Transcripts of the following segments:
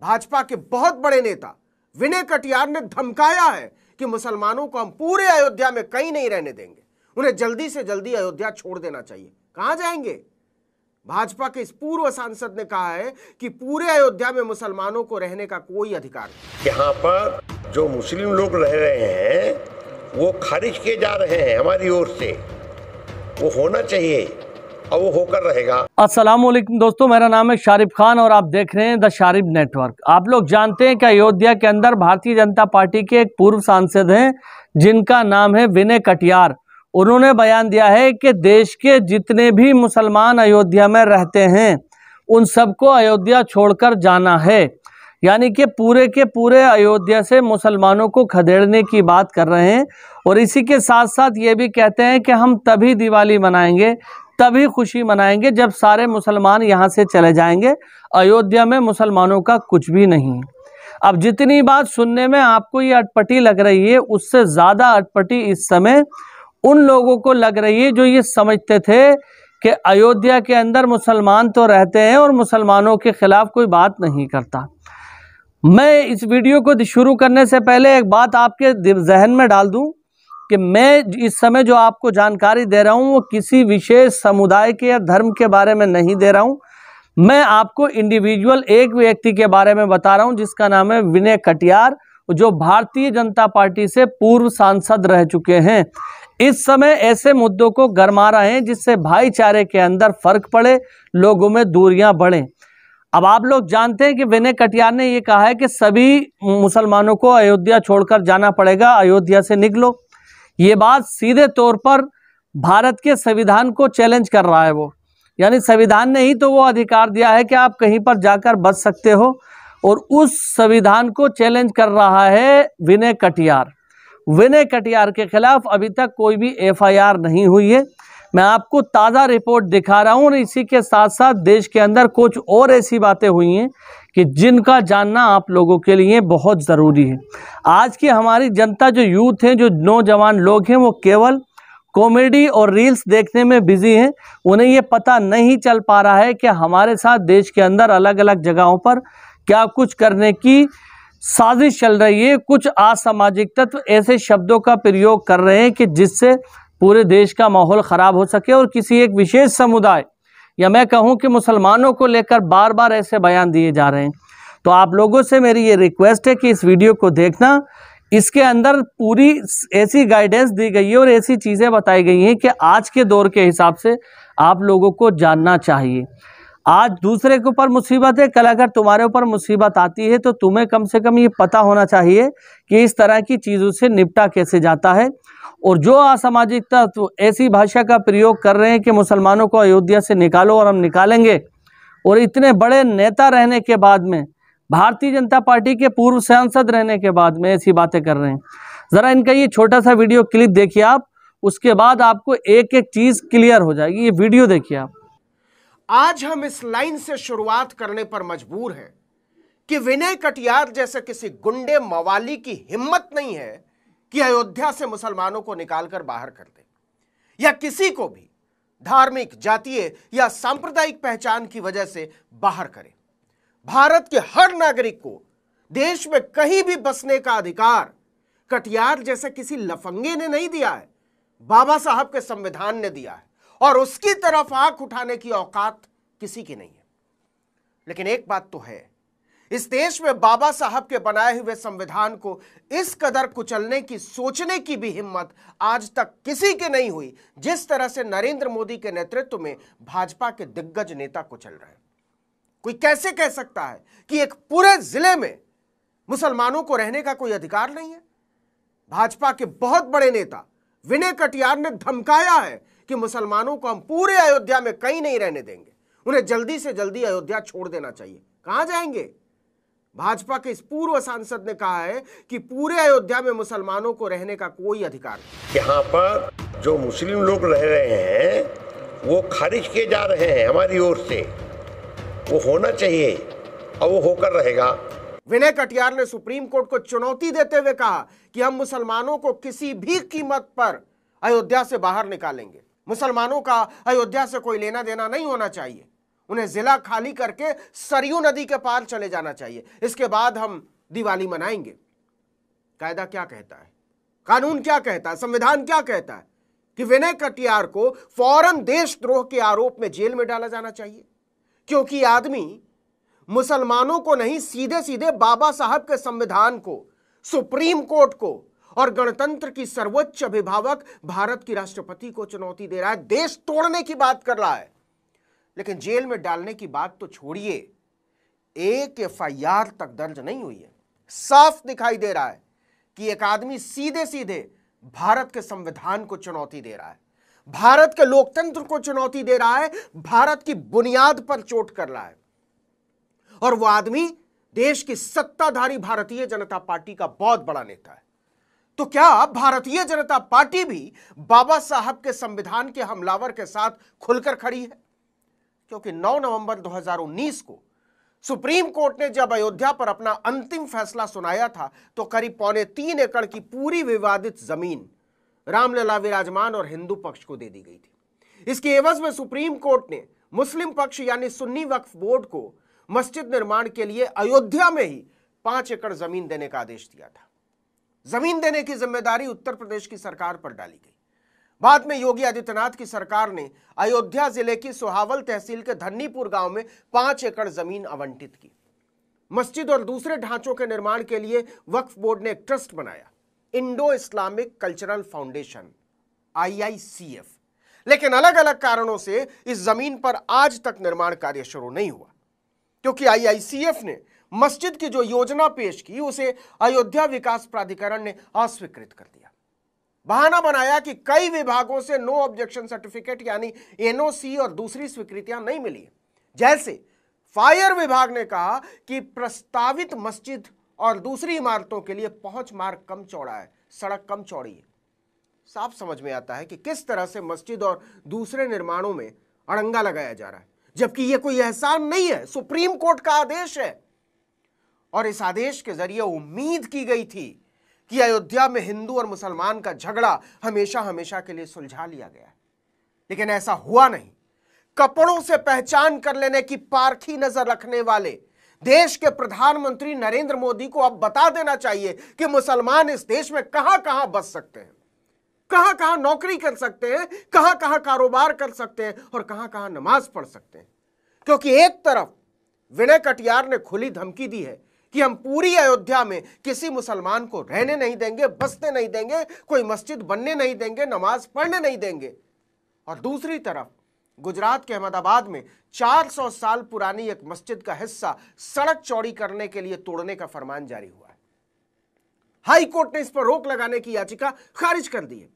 भाजपा के बहुत बड़े नेता विनय कटियार ने धमकाया है कि मुसलमानों को हम पूरे अयोध्या में कहीं नहीं रहने देंगे, उन्हें जल्दी से जल्दी अयोध्या छोड़ देना चाहिए। कहां जाएंगे? भाजपा के इस पूर्व सांसद ने कहा है कि पूरे अयोध्या में मुसलमानों को रहने का कोई अधिकार नहीं। यहाँ पर जो मुस्लिम लोग रह रहे हैं वो खारिज किए जा रहे हैं हमारी ओर से, वो होना चाहिए और वो होकर रहेगा। अस्सलाम वालेकुम दोस्तों, मेरा नाम है शारिब खान और आप देख रहे हैं द शारिब नेटवर्क। आप लोग जानते हैं कि अयोध्या के अंदर भारतीय जनता पार्टी के एक पूर्व सांसद हैं जिनका नाम है विनय कटियार। उन्होंने बयान दिया है कि देश के जितने भी मुसलमान अयोध्या में रहते हैं उन सबको अयोध्या छोड़कर जाना है, यानी कि पूरे के पूरे अयोध्या से मुसलमानों को खदेड़ने की बात कर रहे हैं। और इसी के साथ साथ ये भी कहते हैं कि हम तभी दिवाली मनाएंगे, तभी खुशी मनाएंगे जब सारे मुसलमान यहाँ से चले जाएंगे। अयोध्या में मुसलमानों का कुछ भी नहीं। अब जितनी बात सुनने में आपको ये अटपटी लग रही है, उससे ज़्यादा अटपटी इस समय उन लोगों को लग रही है जो ये समझते थे कि अयोध्या के अंदर मुसलमान तो रहते हैं और मुसलमानों के खिलाफ कोई बात नहीं करता। मैं इस वीडियो को शुरू करने से पहले एक बात आपके जहन में डाल दूं कि मैं इस समय जो आपको जानकारी दे रहा हूं वो किसी विशेष समुदाय के या धर्म के बारे में नहीं दे रहा हूं। मैं आपको इंडिविजुअल एक व्यक्ति के बारे में बता रहा हूं जिसका नाम है विनय कटियार, जो भारतीय जनता पार्टी से पूर्व सांसद रह चुके हैं। इस समय ऐसे मुद्दों को गरमा रहे हैं जिससे भाईचारे के अंदर फर्क पड़े, लोगों में दूरियां बढ़े। अब आप लोग जानते हैं कि विनय कटियार ने यह कहा है कि सभी मुसलमानों को अयोध्या छोड़कर जाना पड़ेगा, अयोध्या से निकलो। ये बात सीधे तौर पर भारत के संविधान को चैलेंज कर रहा है वो, यानी संविधान ने ही तो वो अधिकार दिया है कि आप कहीं पर जाकर बच सकते हो, और उस संविधान को चैलेंज कर रहा है विनय कटियार। विनय कटियार के खिलाफ अभी तक कोई भी एफआईआर नहीं हुई है। मैं आपको ताज़ा रिपोर्ट दिखा रहा हूँ और इसी के साथ साथ देश के अंदर कुछ और ऐसी बातें हुई हैं कि जिनका जानना आप लोगों के लिए बहुत ज़रूरी है। आज की हमारी जनता, जो यूथ हैं, जो नौजवान लोग हैं, वो केवल कॉमेडी और रील्स देखने में बिजी हैं। उन्हें ये पता नहीं चल पा रहा है कि हमारे साथ देश के अंदर अलग अलग जगहों पर क्या कुछ करने की साजिश चल रही है। कुछ असामाजिक तत्व ऐसे शब्दों का प्रयोग कर रहे हैं कि जिससे पूरे देश का माहौल ख़राब हो सके और किसी एक विशेष समुदाय या मैं कहूं कि मुसलमानों को लेकर बार बार ऐसे बयान दिए जा रहे हैं। तो आप लोगों से मेरी ये रिक्वेस्ट है कि इस वीडियो को देखना। इसके अंदर पूरी ऐसी गाइडेंस दी गई है और ऐसी चीज़ें बताई गई हैं कि आज के दौर के हिसाब से आप लोगों को जानना चाहिए। आज दूसरे के ऊपर मुसीबत है, कल अगर तुम्हारे ऊपर मुसीबत आती है तो तुम्हें कम से कम ये पता होना चाहिए कि इस तरह की चीज़ों से निपटा कैसे जाता है। और जो असामाजिक तत्व ऐसी भाषा का प्रयोग कर रहे हैं कि मुसलमानों को अयोध्या से निकालो और हम निकालेंगे, और इतने बड़े नेता रहने के बाद में, भारतीय जनता पार्टी के पूर्व सांसद रहने के बाद में ऐसी बातें कर रहे हैं। ज़रा इनका ये छोटा सा वीडियो क्लिप देखिए आप, उसके बाद आपको एक एक चीज़ क्लियर हो जाएगी। ये वीडियो देखिए आप। आज हम इस लाइन से शुरुआत करने पर मजबूर हैं कि विनय कटियार जैसे किसी गुंडे मवाली की हिम्मत नहीं है कि अयोध्या से मुसलमानों को निकालकर बाहर कर दे, या किसी को भी धार्मिक, जातीय या सांप्रदायिक पहचान की वजह से बाहर करे। भारत के हर नागरिक को देश में कहीं भी बसने का अधिकार कटियार जैसे किसी लफंगे ने नहीं दिया है, बाबा साहब के संविधान ने दिया है, और उसकी तरफ आंख उठाने की औकात किसी की नहीं है। लेकिन एक बात तो है, इस देश में बाबा साहब के बनाए हुए संविधान को इस कदर कुचलने की, सोचने की भी हिम्मत आज तक किसी की नहीं हुई जिस तरह से नरेंद्र मोदी के नेतृत्व में भाजपा के दिग्गज नेता कुचल रहे हैं। कोई कैसे कह सकता है कि एक पूरे जिले में मुसलमानों को रहने का कोई अधिकार नहीं है? भाजपा के बहुत बड़े नेता विनय कटियार ने धमकाया है कि मुसलमानों को हम पूरे अयोध्या में कहीं नहीं रहने देंगे, उन्हें जल्दी से जल्दी अयोध्या छोड़ देना चाहिए। कहां जाएंगे? भाजपा के इस पूर्व सांसद ने कहा है कि पूरे अयोध्या में मुसलमानों को रहने का कोई अधिकार नहीं। यहाँ पर जो मुस्लिम लोग रह रहे हैं वो खारिज किए जा रहे हैं हमारी ओर से, वो होना चाहिए और वो होकर रहेगा। विनय कटियार ने सुप्रीम कोर्ट को चुनौती देते हुए कहा कि हम मुसलमानों को किसी भी कीमत पर अयोध्या से बाहर निकालेंगे। मुसलमानों का अयोध्या से कोई लेना देना नहीं होना चाहिए, उन्हें जिला खाली करके सरयू नदी के पार चले जाना चाहिए। इसके बाद हम दिवाली मनाएंगे। कायदा क्या कहता है, कानून क्या कहता है, संविधान क्या कहता है कि विनय कटियार को फौरन देशद्रोह के आरोप में जेल में डाला जाना चाहिए, क्योंकि आदमी मुसलमानों को नहीं, सीधे सीधे बाबा साहब के संविधान को, सुप्रीम कोर्ट को और गणतंत्र की सर्वोच्च अभिभावक भारत की राष्ट्रपति को चुनौती दे रहा है। देश तोड़ने की बात कर रहा है। लेकिन जेल में डालने की बात तो छोड़िए, एक एफआईआर तक दर्ज नहीं हुई है। साफ दिखाई दे रहा है कि एक आदमी सीधे सीधे भारत के संविधान को चुनौती दे रहा है, भारत के लोकतंत्र को चुनौती दे रहा है, भारत की बुनियाद पर चोट कर रहा है। और वो आदमी देश की सत्ताधारी भारतीय जनता पार्टी का बहुत बड़ा नेता है। तो क्या भारतीय जनता पार्टी भी बाबा साहब के संविधान के हमलावर के साथ खुलकर खड़ी है? क्योंकि 9 नवंबर 2019 को सुप्रीम कोर्ट ने जब अयोध्या पर अपना अंतिम फैसला सुनाया था तो करीब 3.25 एकड़ की पूरी विवादित जमीन रामलला विराजमान और हिंदू पक्ष को दे दी गई थी। इसके एवज में सुप्रीम कोर्ट ने मुस्लिम पक्ष यानी सुन्नी वक्फ बोर्ड को मस्जिद निर्माण के लिए अयोध्या में ही 5 एकड़ जमीन देने का आदेश दिया था। जमीन देने की जिम्मेदारी उत्तर प्रदेश की सरकार पर डाली गई। बाद में योगी आदित्यनाथ की सरकार ने अयोध्या जिले की सोहावल तहसील के धन्नीपुर गांव में 5 एकड़ जमीन आवंटित की। मस्जिद और दूसरे ढांचों के निर्माण के लिए वक्फ बोर्ड ने एक ट्रस्ट बनाया, Indo Islamic cultural foundation IICF। लेकिन अलग अलग कारणों से इस जमीन पर आज तक निर्माण कार्य शुरू नहीं हुआ, क्योंकि IICF ने मस्जिद की जो योजना पेश की उसे अयोध्या विकास प्राधिकरण ने अस्वीकृत कर दिया। बहाना बनाया कि कई विभागों से नो ऑब्जेक्शन सर्टिफिकेट यानी NOC और दूसरी स्वीकृतियां नहीं मिली। जैसे फायर विभाग ने कहा कि प्रस्तावित मस्जिद और दूसरी इमारतों के लिए पहुंच मार्ग कम चौड़ा है, सड़क कम चौड़ी है। साफ समझ में आता है कि किस तरह से मस्जिद और दूसरे निर्माणों में अड़ंगा लगाया जा रहा है, जबकि यह कोई एहसान नहीं है, सुप्रीम कोर्ट का आदेश है। और इस आदेश के जरिए उम्मीद की गई थी कि अयोध्या में हिंदू और मुसलमान का झगड़ा हमेशा हमेशा के लिए सुलझा लिया गया है। लेकिन ऐसा हुआ नहीं। कपड़ों से पहचान कर लेने की पारखी नजर रखने वाले देश के प्रधानमंत्री नरेंद्र मोदी को अब बता देना चाहिए कि मुसलमान इस देश में कहां कहां बस सकते हैं, कहां कहां नौकरी कर सकते हैं, कहां कहां कारोबार कर सकते हैं और कहां कहां नमाज पढ़ सकते हैं। क्योंकि एक तरफ विनय कटियार ने खुली धमकी दी है कि हम पूरी अयोध्या में किसी मुसलमान को रहने नहीं देंगे, बसने नहीं देंगे, कोई मस्जिद बनने नहीं देंगे, नमाज पढ़ने नहीं देंगे। और दूसरी तरफ गुजरात के अहमदाबाद में 400 साल पुरानी एक मस्जिद का हिस्सा सड़क चौड़ी करने के लिए तोड़ने का फरमान जारी हुआ है। हाई कोर्ट ने इस पर रोक लगाने की याचिका खारिज कर दी है।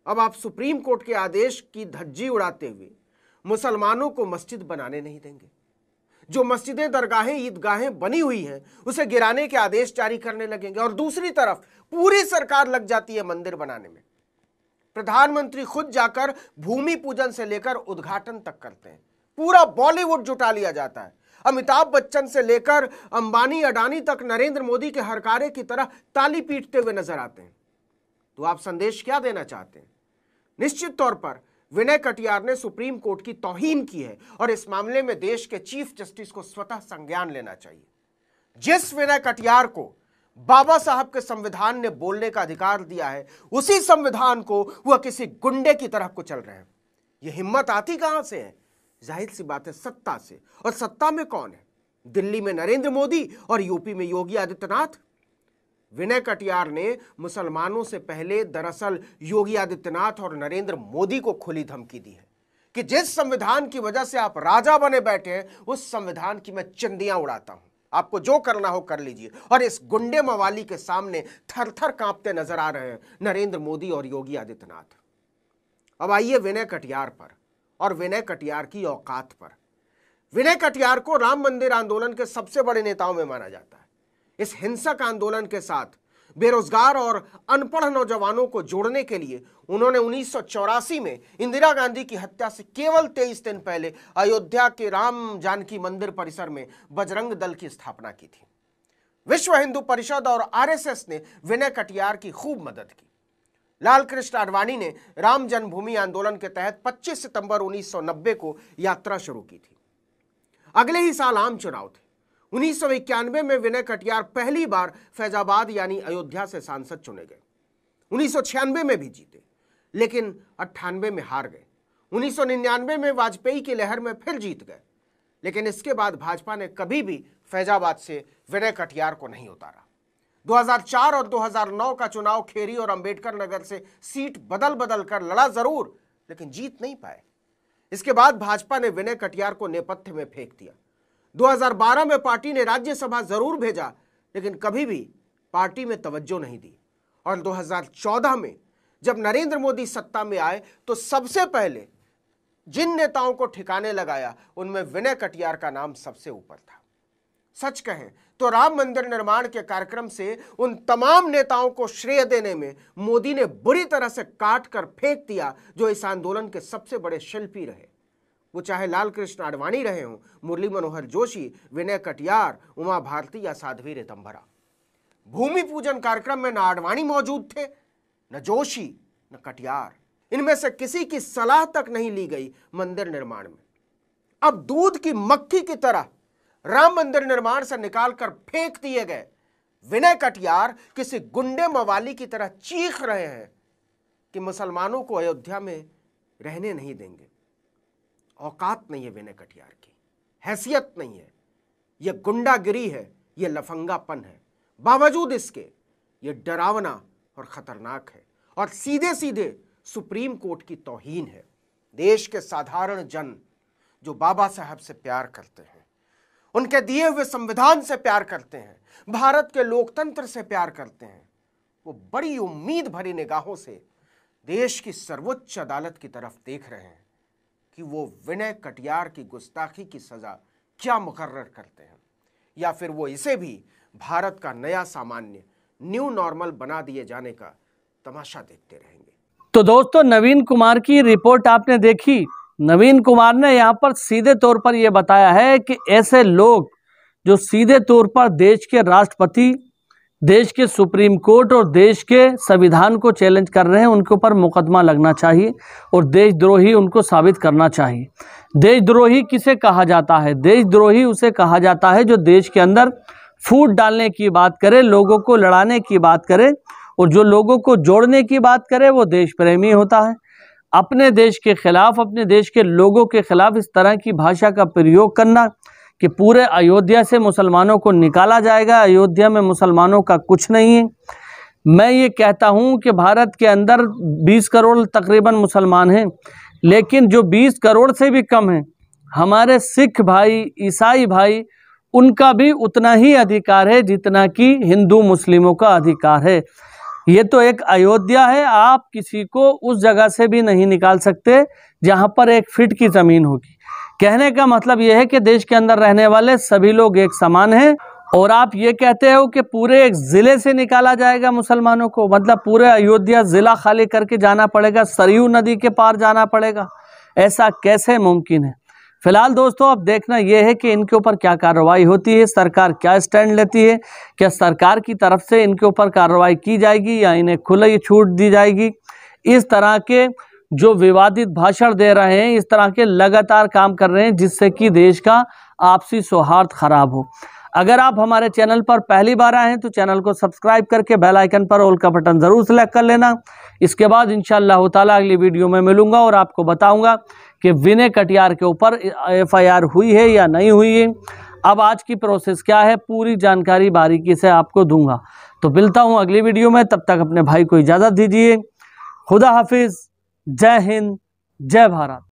अब आप सुप्रीम कोर्ट के आदेश की धज्जी उड़ाते हुए मुसलमानों को मस्जिद बनाने नहीं देंगे। जो मस्जिदें, दरगाहें, ईदगाहें बनी हुई हैं उसे गिराने के आदेश जारी करने लगेंगे। और दूसरी तरफ पूरी सरकार लग जाती है मंदिर बनाने में। प्रधानमंत्री खुद जाकर भूमि पूजन से लेकर उद्घाटन तक करते हैं। पूरा बॉलीवुड जुटा लिया जाता है। अमिताभ बच्चन से लेकर अंबानी अडानी तक नरेंद्र मोदी के हरकारे की तरह ताली पीटते हुए नजर आते हैं। तो आप संदेश क्या देना चाहते हैं? निश्चित तौर पर विनय कटियार ने सुप्रीम कोर्ट की तौहीन की है और इस मामले में देश के चीफ जस्टिस को स्वतः संज्ञान लेना चाहिए। जिस विनय कटियार को बाबा साहब के संविधान ने बोलने का अधिकार दिया है, उसी संविधान को वह किसी गुंडे की तरह कुचल रहे हैं। यह हिम्मत आती कहां से है? जाहिर सी बात है, सत्ता से। और सत्ता में कौन है? दिल्ली में नरेंद्र मोदी और यूपी में योगी आदित्यनाथ। विनय कटियार ने मुसलमानों से पहले दरअसल योगी आदित्यनाथ और नरेंद्र मोदी को खुली धमकी दी है कि जिस संविधान की वजह से आप राजा बने बैठे हैं, उस संविधान की मैं चिंदियां उड़ाता हूं। आपको जो करना हो कर लीजिए। और इस गुंडे मवाली के सामने थर थर कांपते नजर आ रहे हैं नरेंद्र मोदी और योगी आदित्यनाथ। अब आइए विनय कटियार पर और विनय कटियार की औकात पर। विनय कटियार को राम मंदिर आंदोलन के सबसे बड़े नेताओं में माना जाता है। इस हिंसक आंदोलन के साथ बेरोजगार और अनपढ़ नौजवानों को जोड़ने के लिए उन्होंने 1984 में इंदिरा गांधी की हत्या से केवल 23 दिन पहले अयोध्या के राम जानकी मंदिर परिसर में बजरंग दल की स्थापना की थी। विश्व हिंदू परिषद और RSS ने विनय कटियार की खूब मदद की। लाल कृष्ण आडवाणी ने राम जन्मभूमि आंदोलन के तहत 25 सितंबर 1990 को यात्रा शुरू की थी। अगले ही साल आम चुनाव थे। 1991 में विनय कटियार पहली बार फैजाबाद यानी अयोध्या से सांसद चुने गए। 1996 में भी जीते, लेकिन 98 में हार गए। 1999 में वाजपेयी की लहर में फिर जीत गए, लेकिन इसके बाद भाजपा ने कभी भी फैजाबाद से विनय कटियार को नहीं उतारा। 2004 और 2009 का चुनाव खेरी और अंबेडकर नगर से सीट बदल बदल कर लड़ा जरूर, लेकिन जीत नहीं पाए। इसके बाद भाजपा ने विनय कटियार को नेपथ्य में फेंक दिया। 2012 में पार्टी ने राज्यसभा जरूर भेजा, लेकिन कभी भी पार्टी में तवज्जो नहीं दी। और 2014 में जब नरेंद्र मोदी सत्ता में आए तो सबसे पहले जिन नेताओं को ठिकाने लगाया उनमें विनय कटियार का नाम सबसे ऊपर था। सच कहें तो राम मंदिर निर्माण के कार्यक्रम से उन तमाम नेताओं को श्रेय देने में मोदी ने बुरी तरह से काट कर फेंक दिया जो इस आंदोलन के सबसे बड़े शिल्पी रहे। वो चाहे लाल कृष्ण आडवाणी रहे हों, मुरली मनोहर जोशी, विनय कटियार, उमा भारती या साध्वी ऋतंभरा। भूमि पूजन कार्यक्रम में न आडवाणी मौजूद थे, न जोशी, न कटियार। इनमें से किसी की सलाह तक नहीं ली गई मंदिर निर्माण में। अब दूध की मक्खी की तरह राम मंदिर निर्माण से निकालकर फेंक दिए गए विनय कटियार किसी गुंडे मवाली की तरह चीख रहे हैं कि मुसलमानों को अयोध्या में रहने नहीं देंगे। औकात नहीं है विनय कटियार की, हैसियत नहीं है, यह गुंडागिरी है, यह लफंगापन है। बावजूद इसके यह डरावना और खतरनाक है और सीधे सीधे सुप्रीम कोर्ट की तौहीन है। देश के साधारण जन जो बाबा साहब से प्यार करते हैं, उनके दिए हुए संविधान से प्यार करते हैं, भारत के लोकतंत्र से प्यार करते हैं, वो बड़ी उम्मीद भरी निगाहों से देश की सर्वोच्च अदालत की तरफ देख रहे हैं कि वो विनय कटियार की गुस्ताखी की सजा क्या मुकर्रर करते हैं, या फिर वो इसे भी भारत का नया सामान्य न्यू नॉर्मल बना दिए जाने का तमाशा देखते रहेंगे। तो दोस्तों, नवीन कुमार की रिपोर्ट आपने देखी। नवीन कुमार ने यहाँ पर सीधे तौर पर यह बताया है कि ऐसे लोग जो सीधे तौर पर देश के राष्ट्रपति, देश के सुप्रीम कोर्ट और देश के संविधान को चैलेंज कर रहे हैं, उनके ऊपर मुकदमा लगना चाहिए और देशद्रोही उनको साबित करना चाहिए। देशद्रोही किसे कहा जाता है? देशद्रोही उसे कहा जाता है जो देश के अंदर फूट डालने की बात करे, लोगों को लड़ाने की बात करे, और जो लोगों को जोड़ने की बात करे वो देश प्रेमी होता है। अपने देश के खिलाफ, अपने देश के लोगों के खिलाफ इस तरह की भाषा का प्रयोग करना कि पूरे अयोध्या से मुसलमानों को निकाला जाएगा, अयोध्या में मुसलमानों का कुछ नहीं है। मैं ये कहता हूँ कि भारत के अंदर 20 करोड़ तकरीबन मुसलमान हैं, लेकिन जो 20 करोड़ से भी कम हैं, हमारे सिख भाई, ईसाई भाई, उनका भी उतना ही अधिकार है जितना कि हिंदू मुस्लिमों का अधिकार है। ये तो एक अयोध्या है, आप किसी को उस जगह से भी नहीं निकाल सकते जहां पर 1 फीट की जमीन होगी। कहने का मतलब यह है कि देश के अंदर रहने वाले सभी लोग एक समान हैं। और आप ये कहते हो कि पूरे एक जिले से निकाला जाएगा मुसलमानों को, मतलब पूरे अयोध्या जिला खाली करके जाना पड़ेगा, सरयू नदी के पार जाना पड़ेगा, ऐसा कैसे मुमकिन है? फिलहाल दोस्तों, अब देखना यह है कि इनके ऊपर क्या कार्रवाई होती है, सरकार क्या स्टैंड लेती है, क्या सरकार की तरफ से इनके ऊपर कार्रवाई की जाएगी या इन्हें खुली छूट दी जाएगी। इस तरह के जो विवादित भाषण दे रहे हैं, इस तरह के लगातार काम कर रहे हैं जिससे कि देश का आपसी सौहार्द खराब हो। अगर आप हमारे चैनल पर पहली बार आए हैं तो चैनल को सब्सक्राइब करके बेल आइकन पर ऑल का बटन ज़रूर सेलेक्ट कर लेना। इसके बाद इंशाअल्लाह ताला अगली वीडियो में मिलूंगा और आपको बताऊंगा कि विनय कटियार के ऊपर FIR हुई है या नहीं हुई है। अब आज की प्रोसेस क्या है, पूरी जानकारी बारीकी से आपको दूंगा। तो मिलता हूं अगली वीडियो में, तब तक अपने भाई को इजाज़त दीजिए। खुदा हाफिज़, जय हिंद, जय भारत।